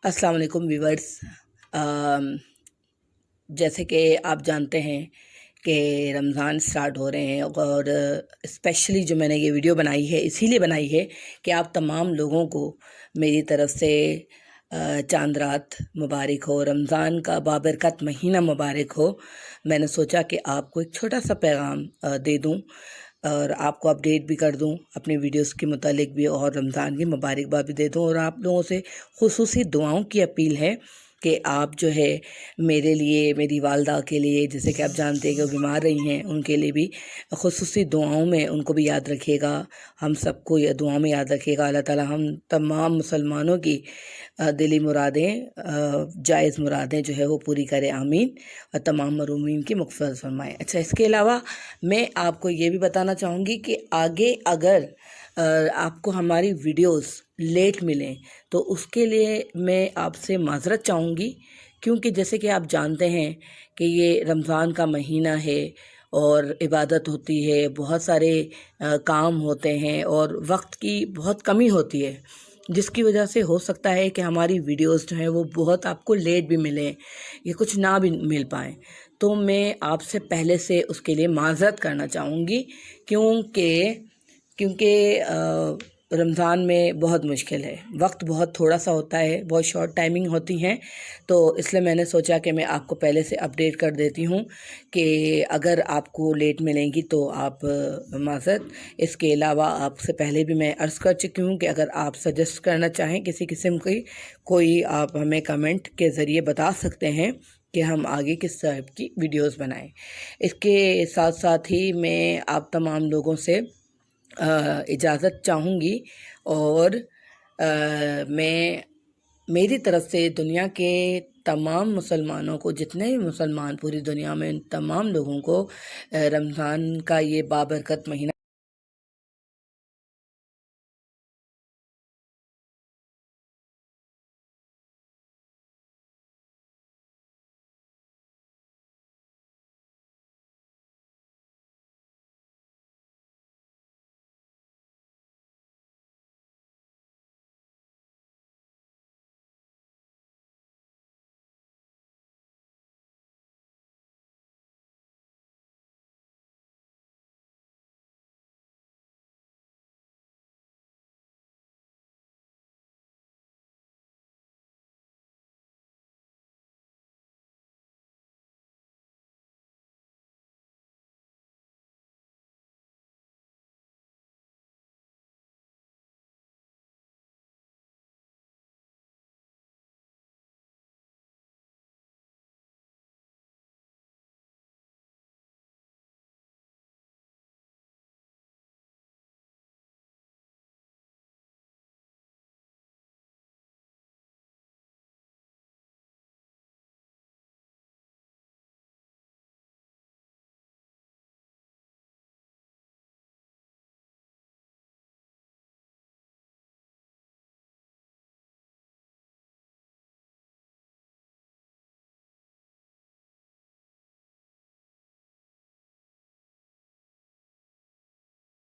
अस्सलाम वालेकुम व्यूवर्स। जैसे कि आप जानते हैं कि रमज़ान स्टार्ट हो रहे हैं और स्पेशली जो मैंने ये वीडियो बनाई है इसीलिए बनाई है कि आप तमाम लोगों को मेरी तरफ़ से चांद रात मुबारक हो, रमज़ान का बाबरकत महीना मुबारक हो। मैंने सोचा कि आपको एक छोटा सा पैगाम दे दूं और आपको अपडेट भी कर दूं अपनी वीडियोस के मुतालिक भी, और रमज़ान की मुबारकबाद भी दे दूं। और आप लोगों से खुसूसी दुआओं की अपील है कि आप जो है मेरे लिए, मेरी वालदा के लिए, जैसे कि आप जानते हैं कि वो बीमार रही हैं, उनके लिए भी खुसूसी दुआओं में उनको भी याद रखिएगा। हम सबको ये दुआओं में याद रखिएगा। अल्लाह ताला हम तमाम मुसलमानों की दिली मुरादें, जायज़ मुरादें जो है वो पूरी करे, आमीन। और तमाम मरूमीन की मग़फ़िरत फरमाए। अच्छा, इसके अलावा मैं आपको ये भी बताना चाहूँगी कि आगे अगर आपको हमारी वीडियोस लेट मिलें तो उसके लिए मैं आपसे माज़रत चाहूँगी, क्योंकि जैसे कि आप जानते हैं कि ये रमज़ान का महीना है और इबादत होती है, बहुत सारे काम होते हैं और वक्त की बहुत कमी होती है, जिसकी वजह से हो सकता है कि हमारी वीडियोस जो हैं वो बहुत आपको लेट भी मिलें या कुछ ना भी मिल पाएँ। तो मैं आपसे पहले से उसके लिए माज़रत करना चाहूँगी, क्योंकि रमज़ान में बहुत मुश्किल है, वक्त बहुत थोड़ा सा होता है, बहुत शॉर्ट टाइमिंग होती हैं। तो इसलिए मैंने सोचा कि मैं आपको पहले से अपडेट कर देती हूँ कि अगर आपको लेट मिलेंगी तो आप माज़रत। इसके अलावा आपसे पहले भी मैं अर्ज़ कर चुकी हूँ कि अगर आप सजेस्ट करना चाहें किसी किस्म की कोई, आप हमें कमेंट के ज़रिए बता सकते हैं कि हम आगे किस टाइप की वीडियोस बनाएं। इसके साथ साथ ही मैं आप तमाम लोगों से इजाज़त चाहूँगी और मैं मेरी तरफ़ से दुनिया के तमाम मुसलमानों को, जितने भी मुसलमान पूरी दुनिया में, उन तमाम लोगों को रमज़ान का ये बाबरकत महीना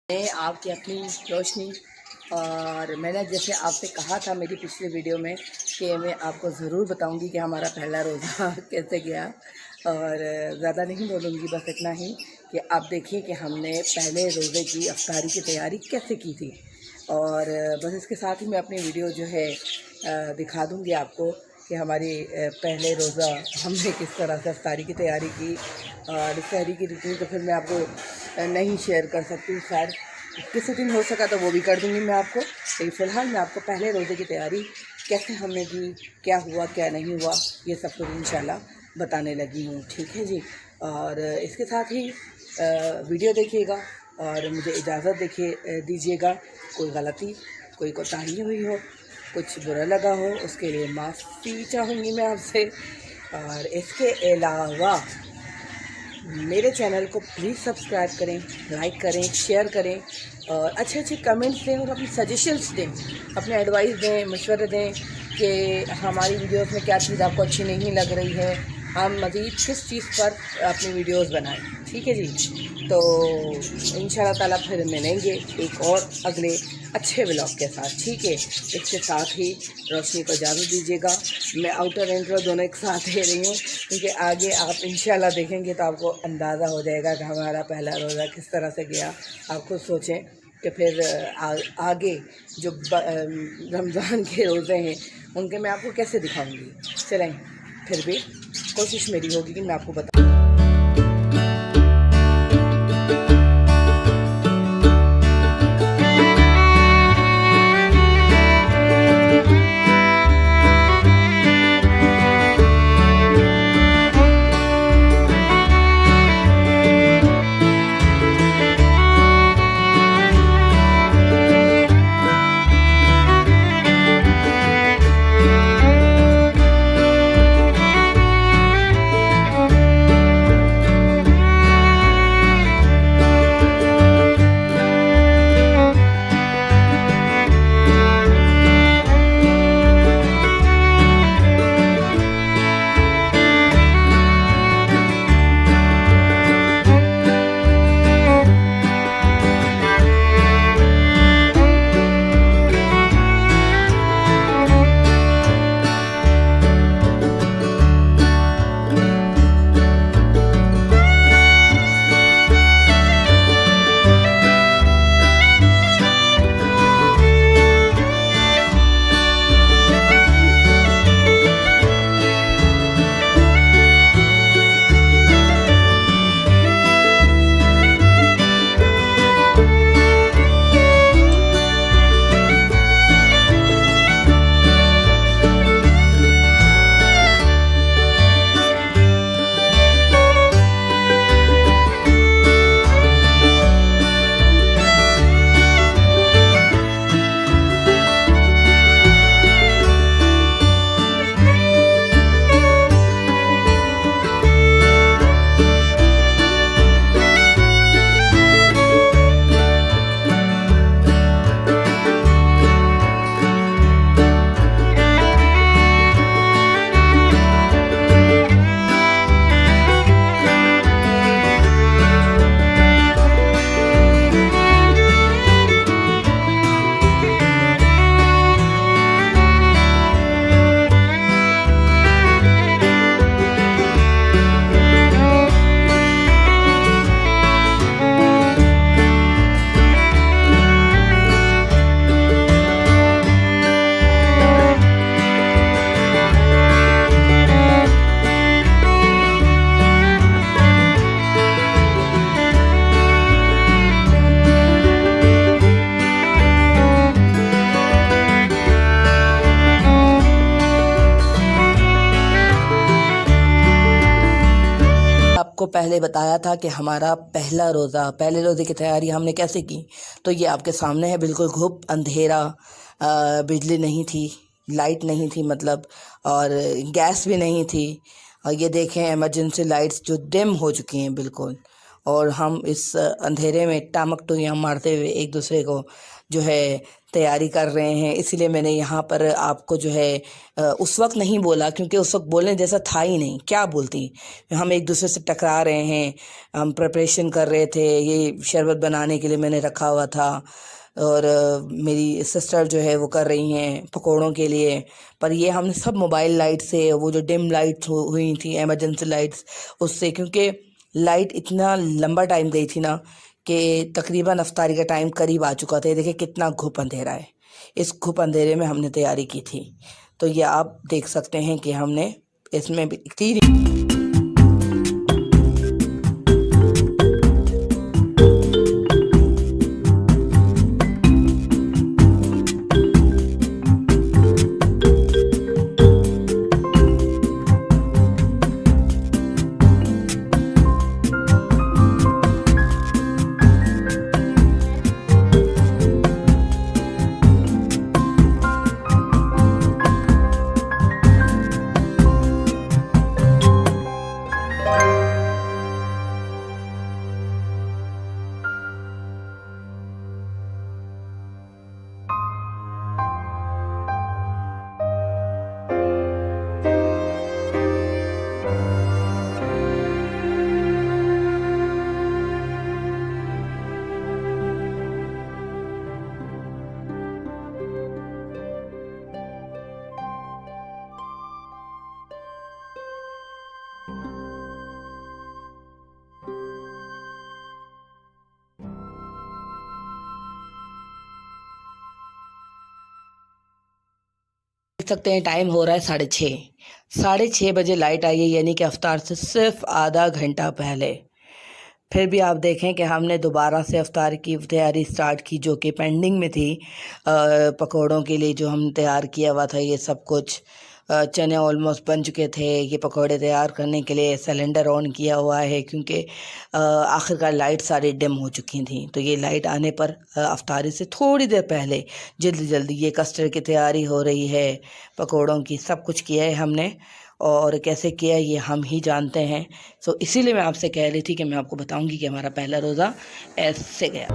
मैं आपकी अपनी रोशनी, और मैंने जैसे आपसे कहा था मेरी पिछली वीडियो में कि मैं आपको ज़रूर बताऊंगी कि हमारा पहला रोज़ा कैसे गया। और ज़्यादा नहीं बोलूँगी, बस इतना ही कि आप देखिए कि हमने पहले रोज़े की इफ्तारी की तैयारी कैसे की थी। और बस इसके साथ ही मैं अपनी वीडियो जो है दिखा दूँगी आपको कि हमारी पहले रोज़ा हमने किस तरह से इफ्तारी की तैयारी की। और सहरी की रूटीन तो फिर मैं आपको नहीं शेयर कर सकती हूँ, शायद किसी दिन हो सका तो वो भी कर दूँगी मैं आपको। लेकिन फ़िलहाल मैं आपको पहले रोज़े की तैयारी कैसे हमने की, क्या हुआ क्या नहीं हुआ, ये सब कुछ इंशाल्लाह बताने लगी हूँ, ठीक है जी। और इसके साथ ही वीडियो देखिएगा और मुझे इजाज़त दीजिएगा। कोई गलती, कोई कोताही हुई हो, कुछ बुरा लगा हो, उसके लिए माफ़ी चाहूँगी मैं आपसे। और इसके अलावा मेरे चैनल को प्लीज़ सब्सक्राइब करें, लाइक करें, शेयर करें और अच्छे अच्छे कमेंट्स दें और अपनी सजेशंस दें, अपने एडवाइस दें, मशवरे दें कि हमारी वीडियोस में क्या चीज़ आपको अच्छी नहीं लग रही है, हम मज़ीद किस चीज़ पर अपनी वीडियोस बनाएं। ठीक है जी, तो इंशाल्लाह ताला फिर मिलेंगे एक और अगले अच्छे व्लॉग के साथ। ठीक है, इसके साथ ही रोशनी को इजाज़त दीजिएगा। मैं आउटर इंट्रो दोनों एक साथ दे रही हूँ क्योंकि आगे आप इंशाल्लाह देखेंगे तो आपको अंदाज़ा हो जाएगा कि हमारा पहला रोज़ा किस तरह से गया। आप खुद सोचें कि फिर आगे जो रमज़ान के रोज़े हैं उनके मैं आपको कैसे दिखाऊंगी। चलें, फिर भी कोशिश मेरी होगी कि मैं आपको बताऊँ। आपको पहले बताया था कि हमारा पहला रोज़ा, पहले रोज़े की तैयारी हमने कैसे की। तो ये आपके सामने है, बिल्कुल घुप अंधेरा, बिजली नहीं थी, लाइट नहीं थी मतलब, और गैस भी नहीं थी। और ये देखें इमरजेंसी लाइट्स जो डिम हो चुकी हैं बिल्कुल, और हम इस अंधेरे में टामक टुइयाँ मारते हुए एक दूसरे को जो है तैयारी कर रहे हैं। इसीलिए मैंने यहाँ पर आपको जो है उस वक्त नहीं बोला क्योंकि उस वक्त बोलने जैसा था ही नहीं। क्या बोलती, हम एक दूसरे से टकरा रहे हैं, हम प्रिपरेशन कर रहे थे। ये शरबत बनाने के लिए मैंने रखा हुआ था और मेरी सिस्टर जो है वो कर रही हैं पकौड़ों के लिए। पर ये हमने सब मोबाइल लाइट से, वो जो डिम लाइट्स हुई थी एमरजेंसी लाइट्स, उससे, क्योंकि लाइट इतना लंबा टाइम गई थी ना कि तकरीबन अफ्तारी का टाइम करीब आ चुका था। देखिए कितना घुप अंधेरा है, इस घुप अंधेरे में हमने तैयारी की थी। तो ये आप देख सकते हैं कि हमने इसमें भी तीन देख सकते हैं टाइम हो रहा है 6:30। 6:30 बजे लाइट आई है, यानी कि अफ्तार से सिर्फ आधा घंटा पहले। फिर भी आप देखें कि हमने दोबारा से अफ्तार की तैयारी स्टार्ट की, जो कि पेंडिंग में थी। पकौड़ों के लिए जो हम तैयार किया हुआ था ये सब कुछ, चने ऑलमोस्ट बन चुके थे। ये पकौड़े तैयार करने के लिए सिलेंडर ऑन किया हुआ है, क्योंकि आखिरकार लाइट सारी डिम हो चुकी थी। तो ये लाइट आने पर अफ्तारी से थोड़ी देर पहले जल्दी जल्दी ये कस्टर्ड की तैयारी हो रही है, पकौड़ों की। सब कुछ किया है हमने, और कैसे किया ये हम ही जानते हैं। सो इसीलिए मैं आपसे कह रही थी कि मैं आपको बताऊंगी कि हमारा पहला रोज़ा ऐसे गया।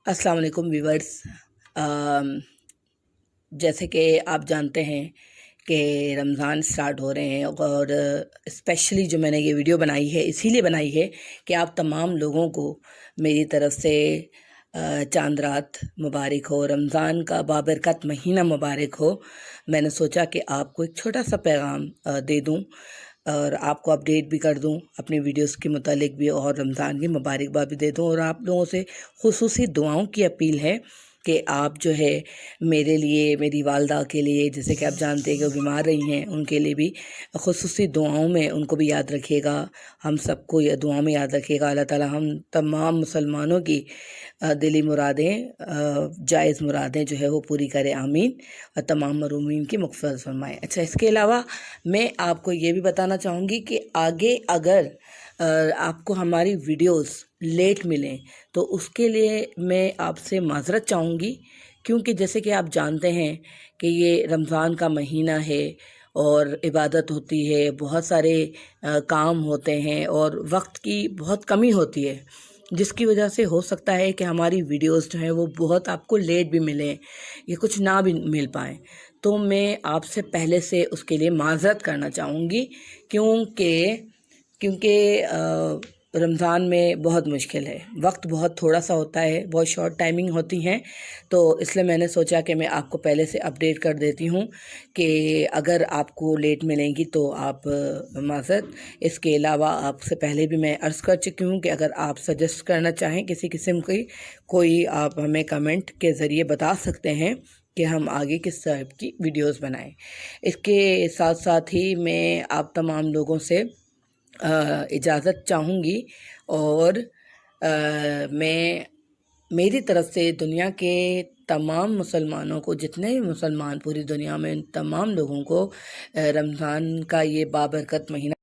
अस्सलाम वालेकुम व्यूअर्स। जैसे कि आप जानते हैं कि रमज़ान स्टार्ट हो रहे हैं, और स्पेशली जो मैंने ये वीडियो बनाई है इसीलिए बनाई है कि आप तमाम लोगों को मेरी तरफ़ से चांद रात मुबारक हो, रमज़ान का बाबरकत महीना मुबारक हो। मैंने सोचा कि आपको एक छोटा सा पैगाम दे दूं और आपको अपडेट भी कर दूं अपनी वीडियोस के मुतालिक भी, और रमज़ान की मुबारकबाद भी दे दूं। और आप लोगों से खुसूसी दुआओं की अपील है कि आप जो है मेरे लिए, मेरी वालदा के लिए, जैसे कि आप जानते हैं कि वो बीमार रही हैं, उनके लिए भी खुसूसी दुआओं में उनको भी याद रखिएगा। हम सबको ये दुआ में याद रखिएगा। अल्लाह ताला हम तमाम मुसलमानों की दिली मुरादें, जायज़ मुरादें जो है वो पूरी करे, आमीन। और तमाम मरूमीन की मग़फ़िरत फरमाए। अच्छा, इसके अलावा मैं आपको ये भी बताना चाहूँगी कि आगे अगर आपको हमारी वीडियोस लेट मिलें तो उसके लिए मैं आपसे माज़रत चाहूँगी, क्योंकि जैसे कि आप जानते हैं कि ये रमज़ान का महीना है और इबादत होती है, बहुत सारे काम होते हैं और वक्त की बहुत कमी होती है, जिसकी वजह से हो सकता है कि हमारी वीडियोस जो हैं वो बहुत आपको लेट भी मिलें, ये कुछ ना भी मिल पाएँ। तो मैं आपसे पहले से उसके लिए माज़रत करना चाहूँगी, क्योंकि रमज़ान में बहुत मुश्किल है, वक्त बहुत थोड़ा सा होता है, बहुत शॉर्ट टाइमिंग होती हैं। तो इसलिए मैंने सोचा कि मैं आपको पहले से अपडेट कर देती हूँ कि अगर आपको लेट मिलेंगी तो आप माज़रत। इसके अलावा आपसे पहले भी मैं अर्ज़ कर चुकी हूँ कि अगर आप सजेस्ट करना चाहें किसी किस्म की कोई, आप हमें कमेंट के ज़रिए बता सकते हैं कि हम आगे किस टाइप की वीडियोस बनाएं। इसके साथ साथ ही मैं आप तमाम लोगों से इजाज़त चाहूँगी, और मैं मेरी तरफ़ से दुनिया के तमाम मुसलमानों को, जितने भी मुसलमान पूरी दुनिया में, तमाम लोगों को रमज़ान का ये बाबरकत महीना